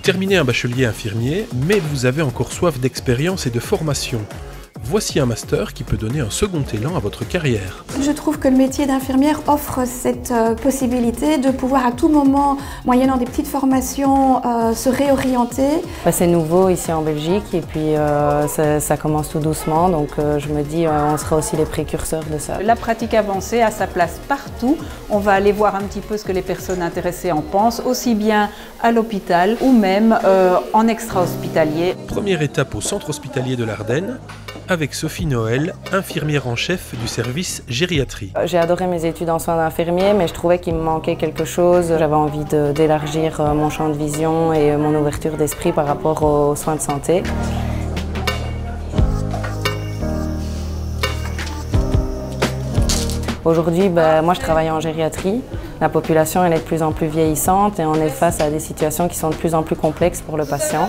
terminez un bachelier infirmier, mais vous avez encore soif d'expérience et de formation. Voici un master qui peut donner un second élan à votre carrière. Je trouve que le métier d'infirmière offre cette possibilité de pouvoir à tout moment, moyennant des petites formations, se réorienter. C'est nouveau ici en Belgique et puis ça commence tout doucement, donc je me dis on sera aussi les précurseurs de ça. La pratique avancée a sa place partout. On va aller voir un petit peu ce que les personnes intéressées en pensent, aussi bien à l'hôpital ou même en extra-hospitalier. Première étape au centre hospitalier de l'Ardenne, avec Sophie Noël, infirmière en chef du service gériatrie. J'ai adoré mes études en soins d'infirmier, mais je trouvais qu'il me manquait quelque chose. J'avais envie d'élargir mon champ de vision et mon ouverture d'esprit par rapport aux soins de santé. Aujourd'hui, moi je travaille en gériatrie. La population elle est de plus en plus vieillissante et on est face à des situations qui sont de plus en plus complexes pour le patient.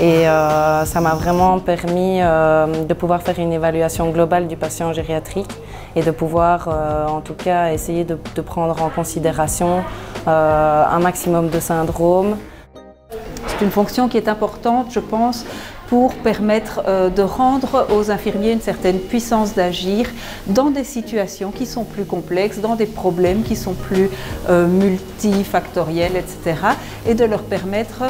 Et ça m'a vraiment permis de pouvoir faire une évaluation globale du patient gériatrique et de pouvoir en tout cas essayer de prendre en considération un maximum de syndromes. C'est une fonction qui est importante, je pense, pour permettre de rendre aux infirmiers une certaine puissance d'agir dans des situations qui sont plus complexes, dans des problèmes qui sont plus multifactoriels, etc. et de leur permettre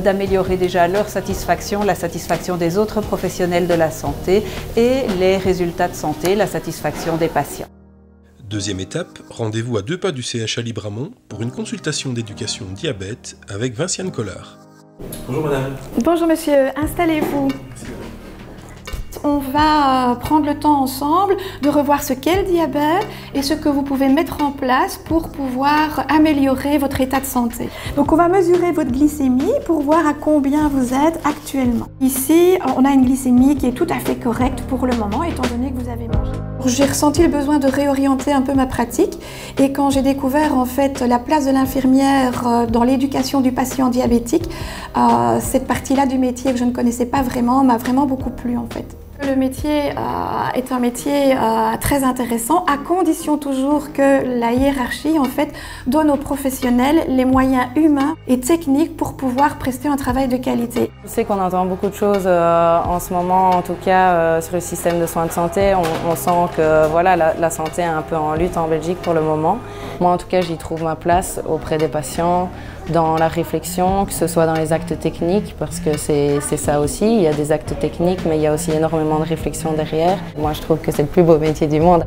d'améliorer déjà leur satisfaction, la satisfaction des autres professionnels de la santé et les résultats de santé, la satisfaction des patients. Deuxième étape, rendez-vous à 2 pas du CHA Libramont pour une consultation d'éducation diabète avec Vinciane Collard. Bonjour madame. Bonjour monsieur, installez-vous. On va prendre le temps ensemble de revoir ce qu'est le diabète et ce que vous pouvez mettre en place pour pouvoir améliorer votre état de santé. Donc on va mesurer votre glycémie pour voir à combien vous êtes actuellement. Ici, on a une glycémie qui est tout à fait correcte pour le moment étant donné que vous avez mangé. J'ai ressenti le besoin de réorienter un peu ma pratique et quand j'ai découvert en fait la place de l'infirmière dans l'éducation du patient diabétique, cette partie-là du métier que je ne connaissais pas vraiment m'a vraiment beaucoup plu en fait. Le métier est un métier très intéressant, à condition toujours que la hiérarchie en fait donne aux professionnels les moyens humains et techniques pour pouvoir prester un travail de qualité. Je sais qu'on entend beaucoup de choses en ce moment, en tout cas sur le système de soins de santé. On sent que voilà, la santé est un peu en lutte en Belgique pour le moment. Moi en tout cas j'y trouve ma place auprès des patients, dans la réflexion, que ce soit dans les actes techniques, parce que c'est ça aussi, il y a des actes techniques mais il y a aussi énormément de réflexion derrière. Moi je trouve que c'est le plus beau métier du monde.